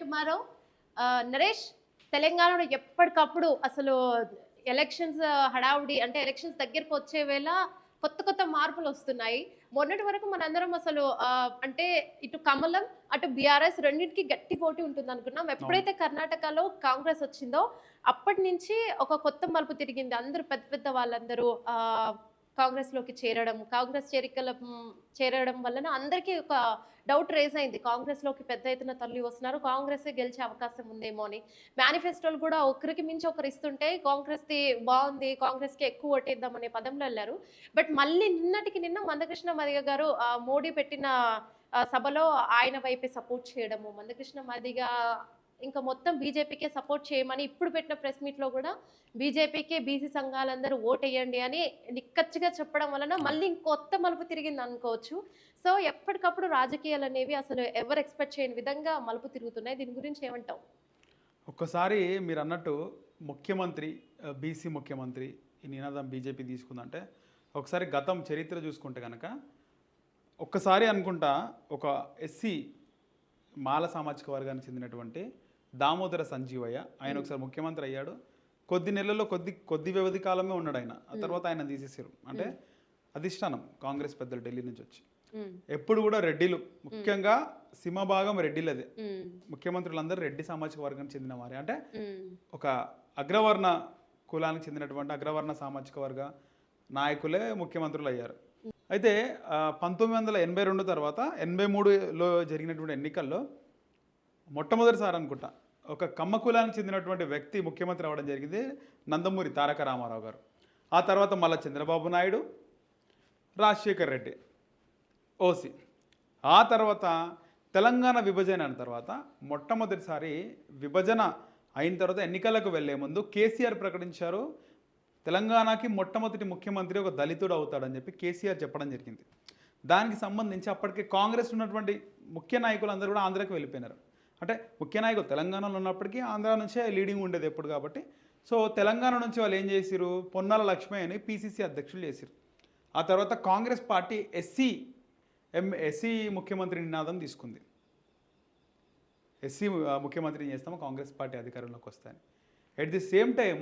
Tomorrow. Naresh, తెలంగాణలో ఎప్పటికప్పుడు అసలు ఎలక్షన్స్ హడావుడి అంటే ఎలక్షన్స్ దగ్గరికి వచ్చే వేళ కొత్త కొత్త మార్పులు వస్తున్నాయి. మొన్నటి వరకు మనందరం అసలు అంటే ఇటు కమలం అటు బీఆర్ఎస్ రెండింటికి గట్టి పోటీ ఉంటుంది అనుకున్నాం. ఎప్పుడైతే కర్ణాటకలో కాంగ్రెస్ వచ్చిందో అప్పటి నుంచి ఒక కొత్త మలుపు తిరిగింది. అందరూ పెద్ద పెద్ద వాళ్ళందరూ కాంగ్రెస్ లోకి చేరడం, కాంగ్రెస్ చేరడం వలన అందరికీ ఒక డౌట్ రేజ్ అయింది. కాంగ్రెస్ లోకి పెద్ద ఎత్తున తల్లి వస్తున్నారు, కాంగ్రెస్ గెలిచే అవకాశం ఉందేమో అని. మేనిఫెస్టోలు కూడా ఒకరికి మించి ఒకరు ఇస్తుంటే కాంగ్రెస్ది బాగుంది, కాంగ్రెస్ కి ఎక్కువ ఓటేద్దాం అనే పదంలో వెళ్ళారు. బట్ మళ్ళీ నిన్నటికి నిన్న మందకృష్ణ మాదిగ గారు మోడీ పెట్టిన సభలో ఆయన వైపే సపోర్ట్ చేయడము, మందకృష్ణ మాదిగ ఇంకా మొత్తం బీజేపీకే సపోర్ట్ చేయమని ఇప్పుడు పెట్టిన ప్రెస్ మీట్ లో కూడా బీజేపీకే బీసీ సంఘాలందరూ ఓటేయండి అని నిక్కచ్చిగా చెప్పడం వలన మళ్ళీ ఇంకొత్త మలుపు తిరిగింది అనుకోవచ్చు. సో ఎప్పటికప్పుడు రాజకీయాలు అనేవి అసలు ఎవరు ఎక్స్పెక్ట్ చేయని విధంగా మలుపు తిరుగుతున్నాయి. దీని గురించి ఏమంటావు? ఒక్కసారి మీరు అన్నట్టు ముఖ్యమంత్రి, బీసీ ముఖ్యమంత్రి ఈ నినాదం బీజేపీ తీసుకుందంటే ఒకసారి గతం చరిత్ర చూసుకుంటే కనుక ఒక్కసారి అనుకుంటా ఒక ఎస్సీ మాల సామాజిక వర్గానికి చెందినటువంటి దామోదర సంజీవయ్య ఆయన ఒకసారి ముఖ్యమంత్రి అయ్యాడు. కొద్ది నెలల్లో కొద్ది వ్యవధి కాలమే ఉన్నాడు ఆయన. ఆ తర్వాత ఆయన తీసేసారు. అంటే అధిష్టానం కాంగ్రెస్ పెద్దలు ఢిల్లీ నుంచి వచ్చి ఎప్పుడు కూడా రెడ్డిలు, ముఖ్యంగా సింహభాగం రెడ్డిలదే, ముఖ్యమంత్రులందరూ రెడ్డి సామాజిక వర్గానికి చెందిన వారే. అంటే ఒక అగ్రవర్ణ కులానికి చెందినటువంటి అగ్రవర్ణ సామాజిక వర్గ నాయకులే ముఖ్యమంత్రులు అయ్యారు. అయితే 1982 తర్వాత 83లో జరిగినటువంటి ఎన్నికల్లో మొట్టమొదటిసారి అనుకుంటా ఒక కమ్మ కులానికి చెందినటువంటి వ్యక్తి ముఖ్యమంత్రి అవ్వడం జరిగింది, నందమూరి తారక రామారావు గారు. ఆ తర్వాత మళ్ళీ చంద్రబాబు నాయుడు, రాజశేఖర్ రెడ్డి ఓసీ. ఆ తర్వాత తెలంగాణ విభజన అయిన తర్వాత మొట్టమొదటిసారి విభజన అయిన తర్వాత ఎన్నికలకు వెళ్లే ముందు కేసీఆర్ ప్రకటించారు, తెలంగాణకి మొట్టమొదటి ముఖ్యమంత్రి ఒక దళితుడు అవుతాడని చెప్పి కేసీఆర్ చెప్పడం జరిగింది. దానికి సంబంధించి అప్పటికే కాంగ్రెస్ ఉన్నటువంటి ముఖ్య నాయకులందరూ కూడా ఆంధ్రాకి వెళ్ళిపోయినారు. అంటే ముఖ్య నాయకులు తెలంగాణలో ఉన్నప్పటికీ ఆంధ్ర నుంచే లీడింగ్ ఉండేది ఎప్పుడు కాబట్టి. సో తెలంగాణ నుంచి వాళ్ళు ఏం చేసిరు, పొన్నాల లక్ష్మయ్య అని పీసీసీ అధ్యక్షులు చేసిరు. ఆ తర్వాత కాంగ్రెస్ పార్టీ ఎస్సీ ముఖ్యమంత్రి నినాదం తీసుకుంది. ఎస్సీ ముఖ్యమంత్రిని చేస్తాము కాంగ్రెస్ పార్టీ అధికారంలోకి వస్తాయని. At the same time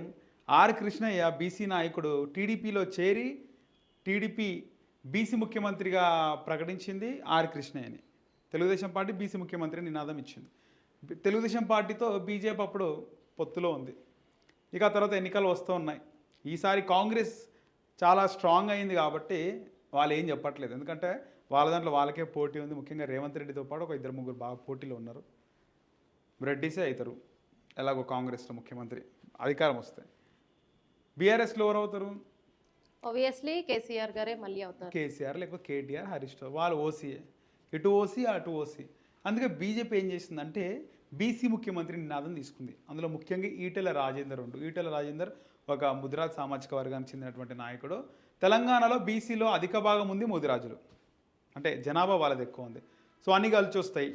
R Krishnaiah BC నాయకుడు టీడీపీలో చేరి టీడీపీ బీసీ ముఖ్యమంత్రిగా ప్రకటించింది ఆర్ కృష్ణయ్యని. తెలుగుదేశం పార్టీ బీసీ ముఖ్యమంత్రి నినాదం ఇచ్చింది. తెలుగుదేశం పార్టీతో బీజేపీ అప్పుడు పొత్తులో ఉంది. ఇక తర్వాత ఎన్నికలు వస్తూ ఉన్నాయి. ఈసారి కాంగ్రెస్ చాలా స్ట్రాంగ్ అయింది కాబట్టి వాళ్ళు ఏం చెప్పట్లేదు. ఎందుకంటే వాళ్ళ దాంట్లో వాళ్ళకే పోటీ ఉంది. ముఖ్యంగా రేవంత్ రెడ్డితో పాటు ఒక 2-3 బాగా పోటీలో ఉన్నారు. రెడ్డిసే అవుతారు ఎలాగో కాంగ్రెస్లో ముఖ్యమంత్రి అధికారం వస్తే. బీఆర్ఎస్లో ఎవరు అవుతారు? ఆబ్వియస్లీ కేసీఆర్ గారే మళ్ళీ అవుతారు. కేసీఆర్ లేకపోతే కేటీఆర్, హరీష్ రావు, వాళ్ళు ఓసీఏ, ఇటు ఓసీ అటు ఓసీ. అందుకే బీజేపీ ఏం చేసిందంటే బీసీ ముఖ్యమంత్రి నినాదం తీసుకుంది. అందులో ముఖ్యంగా ఈటెల రాజేందర్ ఈటెల రాజేందర్ ఒక ముదిరాజ్ సామాజిక వర్గానికి చెందినటువంటి నాయకుడు. తెలంగాణలో బీసీలో అధిక భాగం ఉంది ముదిరాజులు, అంటే జనాభా వాళ్ళది ఎక్కువ ఉంది. సో అన్ని కలిసి వస్తాయి.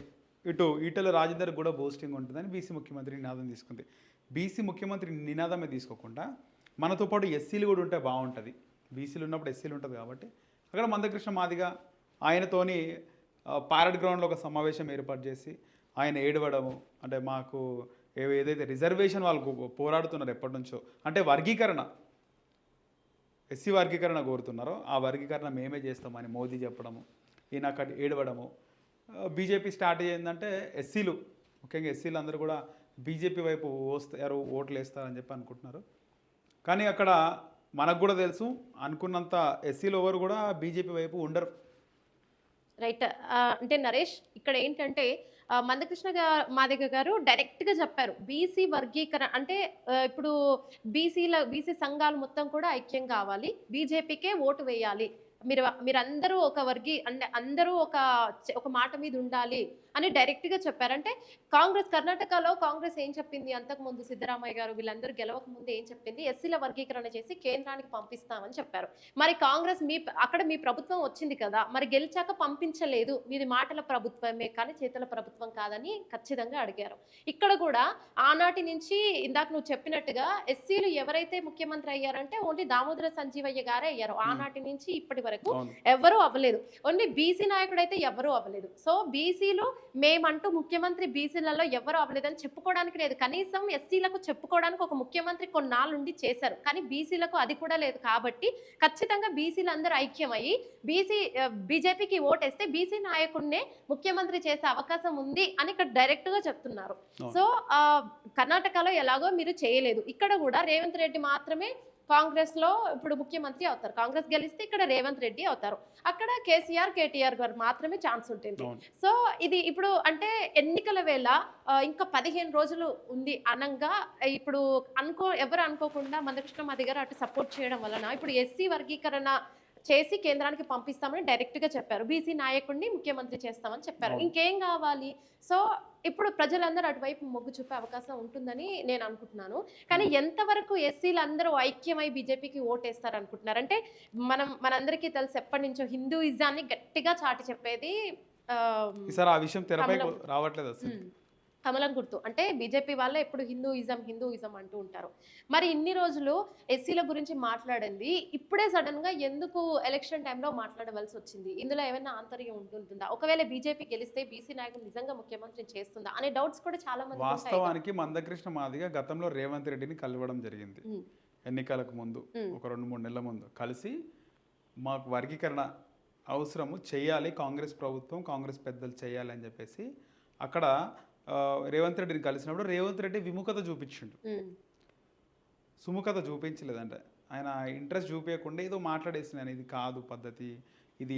ఇటు ఈటెల రాజేందర్ కూడా బూస్టింగ్ ఉంటుందని బీసీ ముఖ్యమంత్రి నినాదం తీసుకుంది. బీసీ ముఖ్యమంత్రి నినాదమే తీసుకోకుండా మనతో పాటు ఎస్సీలు కూడా ఉంటే బాగుంటుంది. బీసీలు ఉన్నప్పుడు ఎస్సీలు ఉంటుంది కాబట్టి అక్కడ మందకృష్ణ మాదిగ ఆయనతోని పారెడ్ గ్రౌండ్లో ఒక సమావేశం ఏర్పాటు చేసి ఆయన ఏడవడము, అంటే మాకు ఏదైతే రిజర్వేషన్ వాళ్ళు పోరాడుతున్నారు ఎప్పటి నుంచో, అంటే వర్గీకరణ, ఎస్సీ వర్గీకరణ కోరుతున్నారో ఆ వర్గీకరణ మేమే చేస్తామని మోదీ చెప్పడము, ఈయన అక్కడ ఏడవడము. బీజేపీ స్టార్ట్ ఏంటంటే ఎస్సీలు, ముఖ్యంగా ఎస్సీలు అందరూ కూడా బీజేపీ వైపు ఓట్లు వేస్తారని చెప్పి అనుకుంటున్నారు. కానీ అక్కడ మనకు కూడా తెలుసు అనుకున్నంత ఎస్సీలు ఎవరు కూడా బీజేపీ వైపు ఉండరు. రైట్. అంటే నరేష్, ఇక్కడ ఏంటంటే మందకృష్ణ మాదిగ గారు డైరెక్ట్గా చెప్పారు బీసీ వర్గీకరణ అంటే ఇప్పుడు బీసీ సంఘాలు మొత్తం కూడా ఐక్యం కావాలి, బీజేపీకే ఓటు వేయాలి, మీరందరూ ఒక అంటే అందరూ ఒక మాట మీద ఉండాలి అని డైరెక్ట్గా చెప్పారంటే కర్ణాటకలో కాంగ్రెస్ ఏం చెప్పింది, అంతకుముందు సిద్ధరామయ్య గారు వీళ్ళందరూ గెలవక ముందు ఏం చెప్పింది, ఎస్సీల వర్గీకరణ చేసి కేంద్రానికి పంపిస్తామని చెప్పారు. మరి కాంగ్రెస్ అక్కడ మీ ప్రభుత్వం వచ్చింది కదా, మరి గెలిచాక పంపించలేదు, మీది మాటల ప్రభుత్వమే కానీ చేతుల ప్రభుత్వం కాదని ఖచ్చితంగా అడిగారు. ఇక్కడ కూడా ఆనాటి నుంచి ఇందాక నువ్వు చెప్పినట్టుగా ఎస్సీలు ఎవరైతే ముఖ్యమంత్రి అయ్యారంటే ఓన్లీ దామోదర సంజీవయ్య గారే అయ్యారు. ఆనాటి నుంచి ఇప్పటి వరకు ఎవరూ అవ్వలేదు. ఓన్లీ బీసీ నాయకుడు అయితే ఎవరూ అవ్వలేదు. సో బీసీలు మేమంటూ ముఖ్యమంత్రి బీసీలలో ఎవరు అవ్వలేదని చెప్పుకోవడానికి లేదు. కనీసం ఎస్సీలకు చెప్పుకోవడానికి ఒక ముఖ్యమంత్రి కొన్నాళ్ళుండి చేశారు. కానీ బీసీలకు అది కూడా లేదు. కాబట్టి ఖచ్చితంగా బీసీలందరూ ఐక్యమయ్యి బీజేపీకి ఓటేస్తే బీసీ నాయకుడినే ముఖ్యమంత్రి చేసే అవకాశం ఉంది అని ఇక్కడ డైరెక్ట్‌గా చెప్తున్నారు. సో, కర్ణాటకలో ఎలాగో మీరు చేయలేదు. ఇక్కడ కూడా రేవంత్ రెడ్డి మాత్రమే కాంగ్రెస్‌లో ఇప్పుడు ముఖ్యమంత్రి అవుతారు. కాంగ్రెస్ గెలిస్తే ఇక్కడ రేవంత్ రెడ్డి అవుతారు. అక్కడ కేసీఆర్, కేటీఆర్ గారు మాత్రమే ఛాన్స్ ఉంటుంది. సో, ఇది ఇప్పుడు అంటే ఎన్నికల వేళ ఇంకా 15 రోజులు ఉంది అనంగా ఇప్పుడు ఎవరు అనుకోకుండా మందకృష్ణ మాదిగ గారు అటు సపోర్ట్ చేయడం వలన ఇప్పుడు ఎస్సీ వర్గీకరణ చేసి కేంద్రానికి పంపిస్తామని డైరెక్ట్‌గా చెప్పారు. బీసీ నాయకుడిని ముఖ్యమంత్రి చేస్తామని చెప్పారు. ఇంకేం కావాలి? సో, ఇప్పుడు ప్రజలందరూ అటువైపు మొగ్గు చూపే అవకాశం ఉంటుందని నేను అనుకుంటున్నాను. కానీ ఎంతవరకు ఎస్సీలందరూ ఐక్యమై బీజేపీకి ఓటేస్తారనుకుంటున్నారు? అంటే మనందరికీ తెలుసు ఎప్పటినుంచో హిందూయిజాన్ని గట్టిగా చాటి చెప్పేది ఈసారి ఆ విషయం తెరపైకి రావట్లేదు అసలు. కమలం గుర్తు. అంటే బీజేపీ వాళ్ళే ఎప్పుడు హిందూయిజం అంటూ ఉంటారు. మరి ఇన్ని రోజులు ఎస్సీల గురించి మాట్లాడింది ఇప్పుడే సడన్‌గా ఎందుకు ఎలక్షన్ టైంలో మాట్లాడవలసి వచ్చింది? ఇందులో ఏమైనా ఆంతర్యం ఉంటుందా? ఒకవేళ బీజేపీ గెలిస్తే బీసీ నాయకులు నిజంగా ముఖ్యమంత్రిని చేస్తుందా అనే డౌట్స్ కూడా చాలా మందికి ఉంటాయి. వాస్తవానికి మందకృష్ణ మాదిగ గతంలో రేవంత్ రెడ్డిని కలవడం జరిగింది. ఎన్నికలకు ముందు ఒక 2-3 నెలల ముందు కలిసి మాకు వర్గీకరణ అవసరము చేయాలి, కాంగ్రెస్ ప్రభుత్వం కాంగ్రెస్ పెద్దలు చేయాలి అని చెప్పేసి అక్కడ రేవంత్ రెడ్డిని కలిసినప్పుడు రేవంత్ రెడ్డి విముఖత చూపించిండు, సుముఖత చూపించలేదంటే ఆయన ఇంట్రెస్ట్ చూపించకుండా ఏదో మాట్లాడేసినాను, ఇది కాదు పద్ధతి, ఇది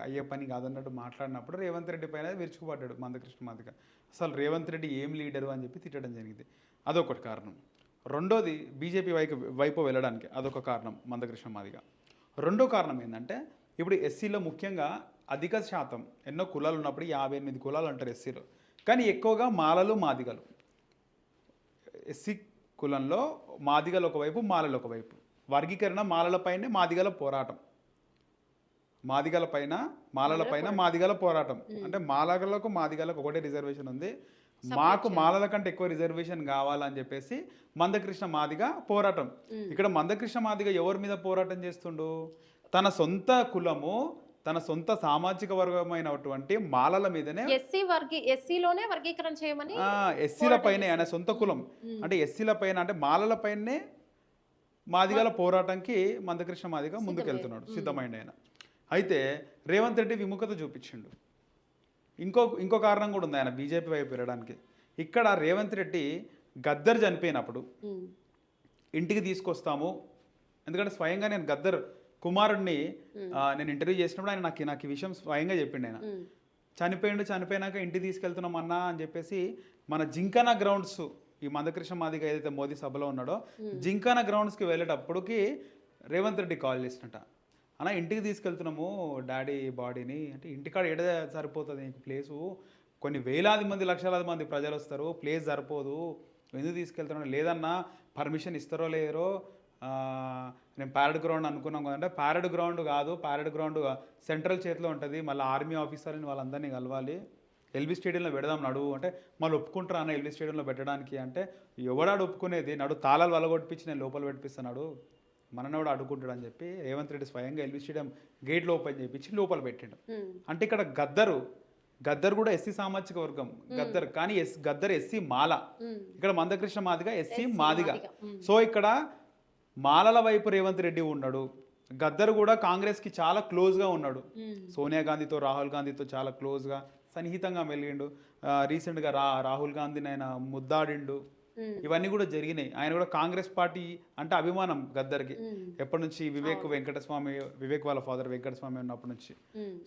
అయ్యే పని కాదన్నట్టు మాట్లాడినప్పుడు రేవంత్ రెడ్డి పైన విరుచుకుపడ్డాడు మందకృష్ణ మాదిగ. అసలు రేవంత్ రెడ్డి ఏం లీడరు అని చెప్పి తిట్టడం జరిగింది. అదొకటి కారణం. రెండోది బీజేపీ వైపు వెళ్ళడానికి అదొక కారణం మందకృష్ణ మాదిగ. రెండో కారణం ఏంటంటే ఇప్పుడు ఎస్సీలో ముఖ్యంగా అధిక శాతం ఎన్నో కులాలు ఉన్నప్పుడు 58 కులాలు అంటారు ఎస్సీలో, కానీ ఎక్కువగా మాలలు మాదిగలు. ఎస్సీ కులంలో మాదిగలు ఒకవైపు, మాలలు ఒకవైపు. వర్గీకరణ మాలలపైనే మాదిగల పోరాటం, మాలలపైన మాదిగల పోరాటం. అంటే మాలలకు మాదిగలకు ఒకటే రిజర్వేషన్ ఉంది, మాకు మాలల కంటే ఎక్కువ రిజర్వేషన్ కావాలని చెప్పేసి మందకృష్ణ మాదిగ పోరాటం. ఇక్కడ మందకృష్ణ మాదిగ ఎవరి మీద పోరాటం చేస్తుండు? తన సొంత కులము, తన సొంత సామాజిక వర్గమైనటువంటి మాలల మీదనే, ఎస్సీలోనే వర్గీకరణ చేయమని, ఎస్సీల పైనే ఆయన సొంత కులం అంటే ఎస్సీల పైన అంటే మాలల పైనే మాదిగల పోరాటంకి మందకృష్ణ మాదిగ ముందుకెళ్తున్నాడు, సిద్ధమైంది ఆయన. అయితే రేవంత్ రెడ్డి విముఖత చూపించిండు. ఇంకో కారణం కూడా ఉంది ఆయన బీజేపీ వైపు వెళ్ళడానికి. ఇక్కడ రేవంత్ రెడ్డి గద్దర్ చనిపోయినప్పుడు ఇంటికి తీసుకొస్తాము, ఎందుకంటే స్వయంగా నేను గద్దర్ కుమారుడిని నేను ఇంటర్వ్యూ చేసినప్పుడు ఆయన నాకు ఈ విషయం స్వయంగా చెప్పిండు. ఆయన చనిపోయినాక ఇంటికి తీసుకెళ్తున్నాం అన్నా అని చెప్పేసి మన జింకానా గ్రౌండ్స్, ఈ మందకృష్ణ మాదిగ ఏదైతే మోదీ సభలో ఉన్నాడో జింకానా గ్రౌండ్స్కి వెళ్ళేటప్పటికి రేవంత్ రెడ్డి కాల్ చేసినట్ట, అన్న ఇంటికి తీసుకెళ్తున్నాము డాడీ బాడీని, అంటే ఇంటికాడ ఏడ సరిపోతుంది నీకు ప్లేసు, కొన్ని వేలాది మంది లక్షలాది మంది ప్రజలు వస్తారు, ప్లేస్ సరిపోదు, ఎందుకు తీసుకెళ్తున్నాను? లేదన్నా పర్మిషన్ ఇస్తారో లేదో, నేను ప్యారెడ్ గ్రౌండ్ అనుకున్నాం కదంటే ప్యారెడ్ గ్రౌండ్ కాదు, ప్యారెడ్ గ్రౌండ్ సెంట్రల్ చేతిలో ఉంటుంది, మళ్ళీ ఆర్మీ ఆఫీసర్ని వాళ్ళందరినీ కలవాలి, ఎల్బీ స్టేడియంలో పెడదాం నడువు అంటే, మళ్ళీ ఒప్పుకుంటారా అన్న ఎల్బీ స్టేడియంలో పెట్టడానికి అంటే, ఎవడాడు ఒప్పుకునేది, నడు తాళాలు వలగొట్టించి నేను లోపల పెట్టిస్తున్నాడు, మననోడు అడుగుంటాడు అని చెప్పి రేవంత్ రెడ్డి స్వయంగా ఎల్బీ స్టేడియం గేట్లు ఓపెన్ చేయించి లోపల పెట్టిండు. అంటే ఇక్కడ గద్దర్ కూడా ఎస్సీ సామాజిక వర్గం గద్దర్, కానీ గద్దర్ ఎస్సీ మాల, ఇక్కడ మందకృష్ణ మాదిగ ఎస్సీ మాదిగ. సో ఇక్కడ మాలల వైపు రేవంత్ రెడ్డి ఉన్నాడు, గద్దర్ కూడా కాంగ్రెస్కి చాలా క్లోజ్గా ఉన్నాడు, సోనియా గాంధీతో రాహుల్ గాంధీతో చాలా క్లోజ్గా సన్నిహితంగా మెలిగిండు. రీసెంట్గా రాహుల్ గాంధీని ఆయన ముద్దాడిండు, ఇవన్నీ కూడా జరిగినాయి. ఆయన కూడా కాంగ్రెస్ పార్టీ అంటే అభిమానం గద్దర్కి ఎప్పటి నుంచి, వివేక్ వాళ్ళ ఫాదర్ వెంకటస్వామి ఉన్నప్పటి నుంచి.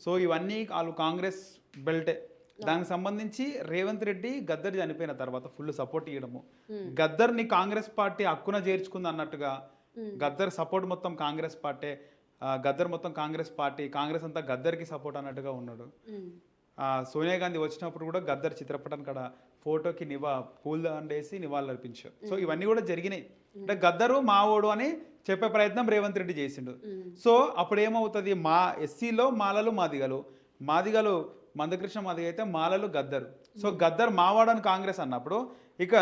సో ఇవన్నీ వాళ్ళు కాంగ్రెస్ బెల్టే. దానికి సంబంధించి రేవంత్ రెడ్డి గద్దర్ చనిపోయిన తర్వాత ఫుల్ సపోర్ట్ ఇవ్వడము, గద్దర్ని కాంగ్రెస్ పార్టీ హక్కున చేర్చుకుంది అన్నట్టుగా, గద్దర్ సపోర్ట్ మొత్తం కాంగ్రెస్ పార్టీ, గద్దర్ మొత్తం కాంగ్రెస్ పార్టీ, కాంగ్రెస్ అంతా గద్దర్కి సపోర్ట్ అన్నట్టుగా ఉన్నాడు. సోనియా గాంధీ వచ్చినప్పుడు కూడా గద్దర్ చిత్రపటం కాడ ఫోటోకి పూలదండ వేసి నివాళులు అర్పించారు. సో ఇవన్నీ కూడా జరిగినాయి. అంటే గద్దరు మావోడు అని చెప్పే ప్రయత్నం రేవంత్ రెడ్డి చేసిండు. సో అప్పుడు ఏమవుతుంది, మా ఎస్సీలో మాలలు మాదిగలు మందకృష్ణ మాదిగ అయితే మాలలు గద్దరు. సో గద్దర్ మావాడని కాంగ్రెస్ అన్నప్పుడు ఇక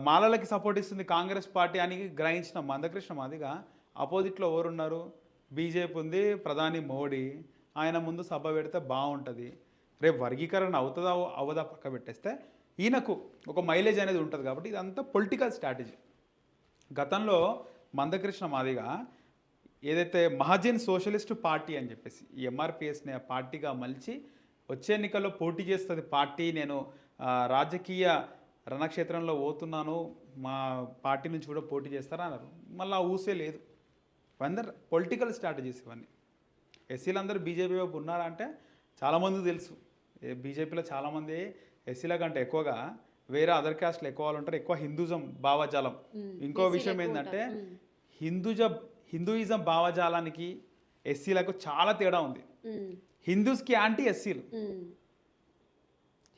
మాలలకి సపోర్ట్ ఇస్తుంది కాంగ్రెస్ పార్టీ అని గ్రహించిన మందకృష్ణ మాదిగ అపోజిట్లో ఎవరున్నారు, బీజేపీ ఉంది, ప్రధాని మోడీ, ఆయన ముందు సభ పెడితే బాగుంటుంది, రేపు వర్గీకరణ అవుతుందా అవ్వదా పక్క పెట్టేస్తే ఈయనకు ఒక మైలేజ్ అనేది ఉంటుంది కాబట్టి ఇదంతా పొలిటికల్ స్ట్రాటజీ. గతంలో మందకృష్ణ మాదిగ ఏదైతే మహాజన్ సోషలిస్ట్ పార్టీ అని చెప్పేసి ఈ ఎంఆర్పిఎస్ని పార్టీగా మలిచి వచ్చే ఎన్నికల్లో పోటీ చేస్తుంది పార్టీ, నేను రాజకీయ రణక్షేత్రంలో పోతున్నాను, మా పార్టీ నుంచి కూడా పోటీ చేస్తారా అన్నారు. మళ్ళీ ఆ ఊసే లేదు. అందరు పొలిటికల్ స్ట్రాటజీస్ ఇవన్నీ. ఎస్సీలందరూ బీజేపీ వైపు ఉన్నారా అంటే చాలామందికి తెలుసు. బీజేపీలో చాలామంది ఎస్సీల కంటే ఎక్కువగా వేరే అదర్ క్యాస్ట్లు ఎక్కువ వాళ్ళు ఉంటారు, ఎక్కువ హిందూజం భావజాలం. ఇంకో విషయం ఏంటంటే హిందూయిజం భావజాలానికి ఎస్సీలకు చాలా తేడా ఉంది. హిందూస్కి యాంటీ ఎస్సీలు,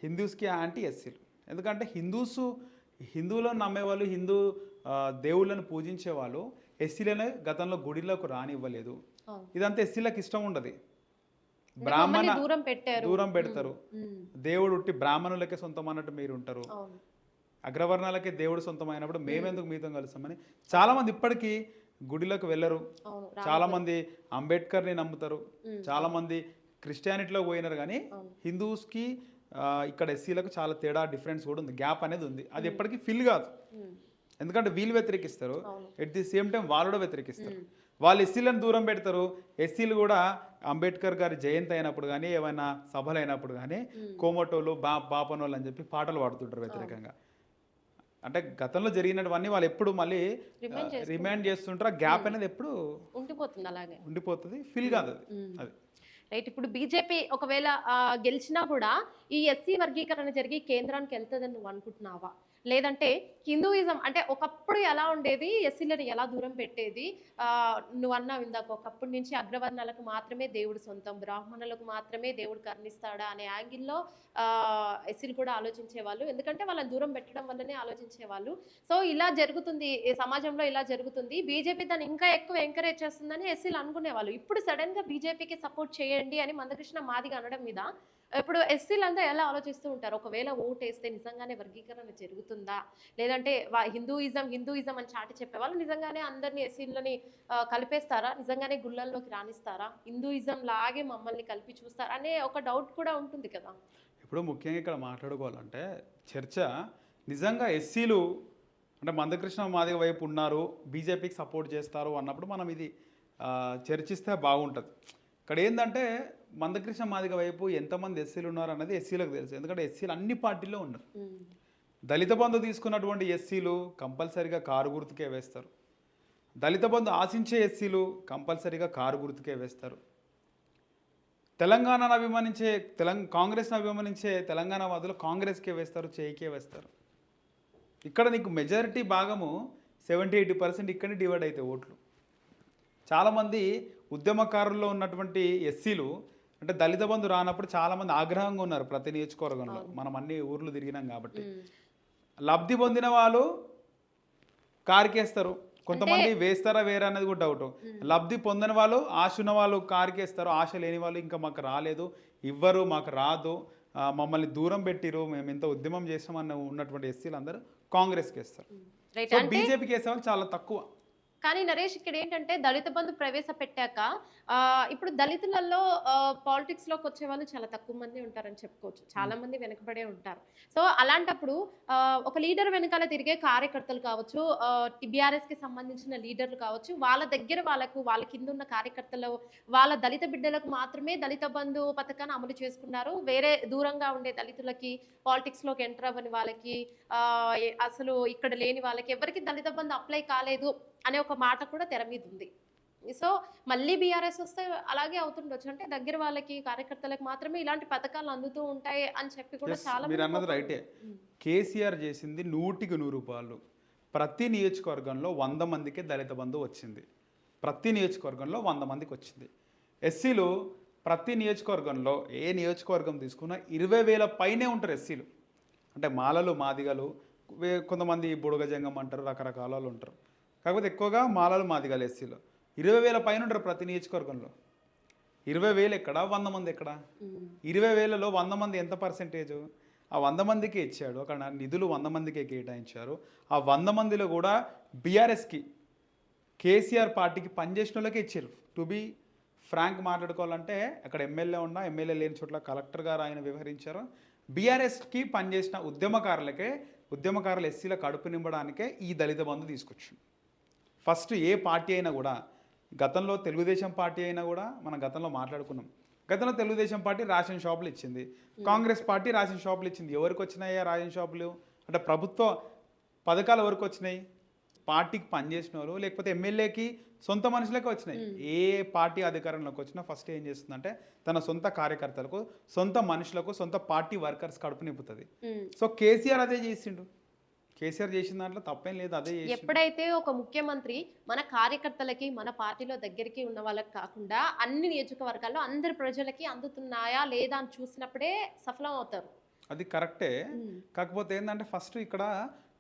హిందూస్కి యాంటీ ఎస్సీలు. ఎందుకంటే హిందువులను నమ్మేవాళ్ళు, హిందూ దేవుళ్ళను పూజించే వాళ్ళు ఎస్సీలను గతంలో గుడిలోకి రానివ్వలేదు. ఇదంతా ఎస్సీలకు ఇష్టం ఉండదు. బ్రాహ్మణ దూరం పెడతారు. దేవుడు ఉట్టి బ్రాహ్మణులకే సొంతం అన్నట్టు మీరు ఉంటారు, అగ్రవర్ణాలకే దేవుడు సొంతం అయినప్పుడు మేమెందుకు మీతో కలుస్తామని చాలామంది ఇప్పటికీ గుడిలోకి వెళ్ళరు. చాలామంది అంబేద్కర్ని నమ్ముతారు, చాలామంది క్రిస్టియానిటీలో పోయినారు. కానీ హిందూస్కి ఇక్కడ ఎస్సీలకు చాలా తేడా, డిఫరెన్స్ కూడా ఉంది, గ్యాప్ అనేది ఉంది. అది ఎప్పటికీ ఫిల్ కాదు. ఎందుకంటే వీళ్ళు వ్యతిరేకిస్తారు, ఎట్ ది సేమ్ టైం వాళ్ళు కూడా వ్యతిరేకిస్తారు. వాళ్ళు ఎస్సీలను దూరం పెడతారు. ఎస్సీలు కూడా అంబేద్కర్ గారి జయంతి అయినప్పుడు కానీ ఏమైనా సభలు అయినప్పుడు కానీ కోమటోళ్ళు బాపనోళ్ళు అని చెప్పి పాటలు పాడుతుంటారు వ్యతిరేకంగా. అంటే గతంలో జరిగినటువన్నీ వాళ్ళు ఎప్పుడు మళ్ళీ రిమైండ్ చేస్తుంటారు. ఆ గ్యాప్ అనేది ఎప్పుడు ఉండిపోతుంది, అలాగే ఉండిపోతుంది, ఫిల్ కాదు అది. రైట్. ఇప్పుడు బీజేపీ ఒకవేళ గెలిచినా కూడా ఈ ఎస్సీ వర్గీకరణ జరిగి కేంద్రానికి వెళ్తుందని నువ్వు అనుకుంటున్నావా? లేదంటే హిందూయిజం అంటే ఒకప్పుడు ఎలా ఉండేది, ఎస్సీలను ఎలా దూరం పెట్టేది? నువ్వు అన్నావు ఇందాక, ఒకప్పటి నుంచి అగ్రవర్ణాలకు మాత్రమే దేవుడు సొంతం, బ్రాహ్మణులకు మాత్రమే దేవుడు కరుణిస్తాడా అనే యాంగిల్లో ఎస్సీలు కూడా ఆలోచించేవాళ్ళు. ఎందుకంటే వాళ్ళని దూరం పెట్టడం వల్లనే ఆలోచించేవాళ్ళు. సో ఇలా జరుగుతుంది సమాజంలో, ఇలా జరుగుతుంది, బీజేపీ దాన్ని ఇంకా ఎక్కువ ఎంకరేజ్ చేస్తుందని ఎస్సీలు అనుకునేవాళ్ళు. ఇప్పుడు సడన్ గా బీజేపీకి సపోర్ట్ చేయండి అని మందకృష్ణ మాదిగ అనడం మీద ఇప్పుడు ఎస్సీలు అంతా ఎలా ఆలోచిస్తూ ఉంటారు? ఒకవేళ ఓటు వేస్తే నిజంగానే వర్గీకరణ జరుగుతుందా, లేదంటే హిందూయిజం అని చాటి చెప్పేవాళ్ళు నిజంగానే అందరినీ ఎస్సీలని కలిపేస్తారా, నిజంగానే గుళ్ళల్లోకి రాణిస్తారా, హిందూయిజం లాగే మమ్మల్ని కలిపి చూస్తారా అనే ఒక డౌట్ కూడా ఉంటుంది కదా. ఇప్పుడు ముఖ్యంగా ఇక్కడ మాట్లాడుకోవాలంటే చర్చ నిజంగా ఎస్సీలు అంటే మందకృష్ణ మాదిగ వైపు ఉన్నారు, బీజేపీకి సపోర్ట్ చేస్తారు అన్నప్పుడు మనం ఇది చర్చిస్తే బాగుంటుంది. ఇక్కడ ఏంటంటే మందకృష్ణ మాదిగ వైపు ఎంతమంది ఎస్సీలు ఉన్నారు అన్నది ఎస్సీలకు తెలుసు. ఎందుకంటే ఎస్సీలు అన్ని పార్టీల్లో ఉన్నారు. దళిత బంధు తీసుకున్నటువంటి ఎస్సీలు కంపల్సరీగా కారు గుర్తుకే వేస్తారు. దళిత బంధు ఆశించే ఎస్సీలు కంపల్సరీగా కారు గుర్తుకే వేస్తారు. తెలంగాణను అభిమానించే కాంగ్రెస్ను అభిమానించే తెలంగాణ వాదులు కాంగ్రెస్కే వేస్తారు, చేయికే వేస్తారు. ఇక్కడ నీకు మెజారిటీ భాగము 70-80% ఇక్కడనే డివైడ్ అవుతాయి ఓట్లు. చాలామంది ఉద్యమకారుల్లో ఉన్నటువంటి ఎస్సీలు అంటే దళిత బంధు రానప్పుడు చాలామంది ఆగ్రహంగా ఉన్నారు ప్రతి నియోజకవర్గంలో. మనం అన్ని ఊర్లు తిరిగినాం కాబట్టి లబ్ధి పొందిన వాళ్ళు కారుకేస్తారు, కొంతమంది వేస్తారా వేరే అనేది కూడా డౌట్. లబ్ధి పొందని వాళ్ళు, ఆశ ఉన్న వాళ్ళు కారుకేస్తారు, ఆశ లేని వాళ్ళు ఇంకా మాకు రాలేదు, ఇవ్వరు, మాకు రాదు, మమ్మల్ని దూరం పెట్టిరు, మేము ఇంత ఉద్యమం చేసామన్న ఉన్నటువంటి ఎస్సీలు అందరూ కాంగ్రెస్కి వేస్తారు. సో బీజేపీకి వేసే వాళ్ళు చాలా తక్కువ. కానీ నరేష్ ఇక్కడ ఏంటంటే దళిత బంధు ప్రవేశపెట్టాక ఇప్పుడు దళితులలో పాలిటిక్స్ లోకి వచ్చే వాళ్ళు చాలా తక్కువ మంది ఉంటారని చెప్పుకోవచ్చు. చాలా మంది వెనకబడే ఉంటారు. సో అలాంటప్పుడు ఒక లీడర్ వెనకాల తిరిగే కార్యకర్తలు కావచ్చు, టీఆర్ఎస్ కి సంబంధించిన లీడర్లు కావచ్చు, వాళ్ళ దగ్గర వాళ్ళ కింద ఉన్న కార్యకర్తలు వాళ్ళ దళిత బిడ్డలకు మాత్రమే దళిత బంధు పథకాన్ని అమలు చేసుకున్నారు. వేరే దూరంగా ఉండే దళితులకి, పాలిటిక్స్ లోకి ఎంటర్ అవ్వని వాళ్ళకి, అసలు ఇక్కడ లేని వాళ్ళకి ఎవరికి దళిత బంధు అప్లై కాలేదు అనే ఒక మాట కూడా తెర మీద ఉంది. సో మళ్ళీ బీఆర్ఎస్ వస్తే అలాగే అవుతుండొచ్చు. అంటే దగ్గర వాళ్ళకి, కార్యకర్తలకు మాత్రమే ఇలాంటి పథకాలు అందుతూ ఉంటాయి అని చెప్పి కూడా చాలా మీరు అన్నది రైటే. కేసీఆర్ చేసింది 100కి 100 రూపాయలు. ప్రతి నియోజకవర్గంలో 100 మందికి దళిత బంధు వచ్చింది. ప్రతి నియోజకవర్గంలో 100 మందికి వచ్చింది. ఎస్సీలు ప్రతి నియోజకవర్గంలో ఏ నియోజకవర్గం తీసుకున్నా 20,000 పైనే ఉంటారు ఎస్సీలు. అంటే మాలలు, మాదిగలు, కొంతమంది బుడగజంగం అంటారు, రకరకాల వాళ్ళు ఉంటారు. కాకపోతే ఎక్కువగా మాలలు, మాదిగలు ఎస్సీలో 20,000 పైన ఉంటారు ప్రతి నియోజకవర్గంలో. 20,000 ఎక్కడ, 100 మంది ఎక్కడ? 20,000లో 100 మంది ఎంత పర్సెంటేజ్? ఆ 100 మందికి ఇచ్చాడు. అక్కడ నిధులు 100 మందికే కేటాయించారు. ఆ 100 మందిలో కూడా బీఆర్ఎస్కి, కేసీఆర్ పార్టీకి పనిచేసిన వాళ్ళకే ఇచ్చారు. టు బీ ఫ్రాంక్ మాట్లాడుకోవాలంటే అక్కడ ఎమ్మెల్యే ఉన్నా ఎమ్మెల్యే లేని చోట్ల కలెక్టర్ గారు ఆయన వ్యవహరించారు. బీఆర్ఎస్కి పనిచేసిన ఉద్యమకారులు ఎస్సీల కడుపు నింపడానికే ఈ దళిత బంధు తీసుకొచ్చింది. ఫస్ట్ ఏ పార్టీ అయినా కూడా, గతంలో తెలుగుదేశం పార్టీ అయినా కూడా మనం గతంలో మాట్లాడుకున్నాం. గతంలో తెలుగుదేశం పార్టీ రేషన్ షాపులు ఇచ్చింది, కాంగ్రెస్ పార్టీ రేషన్ షాపులు ఇచ్చింది. ఎవరికి వచ్చినాయా రేషన్ షాపులు? అంటే ప్రభుత్వ పథకాలు ఎవరికి వచ్చినాయి? పార్టీకి పనిచేసిన వాళ్ళు, లేకపోతే ఎమ్మెల్యేకి సొంత మనుషులకే వచ్చినాయి. ఏ పార్టీ అధికారంలోకి వచ్చినా ఫస్ట్ ఏం చేస్తుందంటే తన సొంత కార్యకర్తలకు, సొంత మనుషులకు, సొంత పార్టీ వర్కర్స్ కడుపు నింపుతుంది. సో కేసీఆర్ అదే చేసిండు. కేసీఆర్ చేసిన దాంట్లో తప్పేం లేదు, అదే చేసిండు. ఎప్పుడైతే ఒక ముఖ్యమంత్రి మన కార్యకర్తలకి, మన పార్టీలో దగ్గరికి ఉన్న వాళ్ళకి కాకుండా అన్ని నియోజకవర్గాల్లో అందరి ప్రజలకి అందుతున్నాయా లేదా అని చూసినప్పుడే సఫలం అవుతారు. అది కరెక్టే. కాకపోతే ఏంటంటే ఫస్ట్ ఇక్కడ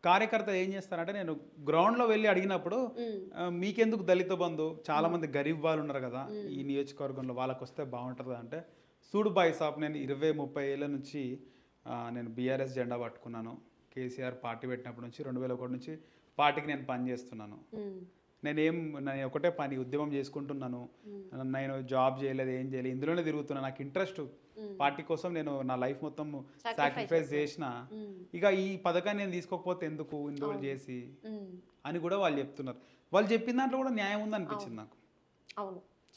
కార్యకర్తలు ఏం చేస్తారంటే, నేను గ్రౌండ్లో వెళ్ళి అడిగినప్పుడు మీకెందుకు దళిత బంధు, చాలా మంది గరీబ్ వాళ్ళు ఉన్నారు కదా ఈ నియోజకవర్గంలో, వాళ్ళకి వస్తే బాగుంటుంది అంటే, చూడు బాయ్ సాబ్, నేను 20-30 ఏళ్ళ నుంచి నేను బీఆర్ఎస్ జెండా పట్టుకున్నాను. కేసీఆర్ పార్టీ పెట్టినప్పటి నుంచి 2001 నుంచి పార్టీకి నేను పని చేస్తున్నాను. నేను ఒకటే పని, ఉద్యమం చేసుకుంటున్నాను. నేను జాబ్ చేయలేదు, ఏం చేయలేదు, ఇందులోనే తిరుగుతున్నాను. నాకు ఇంట్రెస్ట్ పార్టీ కోసం, నేను నా లైఫ్ మొత్తం సాక్రిఫైస్ చేసిన. ఇక ఈ పథకాన్ని నేను తీసుకోకపోతే ఎందుకు ఇన్ని రోజులు చేసి అని కూడా వాళ్ళు చెప్తున్నారు. వాళ్ళు చెప్పిన దాంట్లో కూడా న్యాయం ఉంది అనిపించింది నాకు.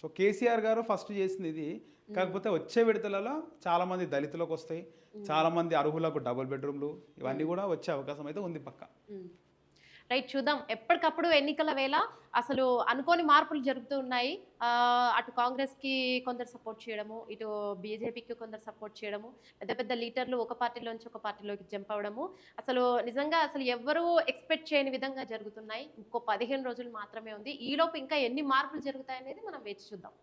సో కేసీఆర్ గారు ఫస్ట్ చేసింది ఇది. కాకపోతే వచ్చే విడతలలో చాలా మంది దళితులకు వస్తాయి, చాలా మంది అర్హులకు డబుల్ బెడ్రూమ్లు, ఇవన్నీ కూడా వచ్చే అవకాశం అయితే ఉంది పక్క. రైట్, చూద్దాం. ఎప్పటికప్పుడు ఎన్నికల వేళ అసలు అనుకోని మార్పులు జరుగుతూ ఉన్నాయి. అటు కాంగ్రెస్కి కొందరు సపోర్ట్ చేయడము, ఇటు బీజేపీకి కొందరు సపోర్ట్ చేయడము, పెద్ద పెద్ద లీడర్లు ఒక పార్టీలోంచి ఒక పార్టీలోకి జంప్ అవ్వడము, అసలు నిజంగా అసలు ఎవ్వరూ ఎక్స్పెక్ట్ చేయని విధంగా జరుగుతున్నాయి. ఇంకో 15 రోజులు మాత్రమే ఉంది. ఈలోపు ఇంకా ఎన్ని మార్పులు జరుగుతాయనేది మనం వేచి చూద్దాం.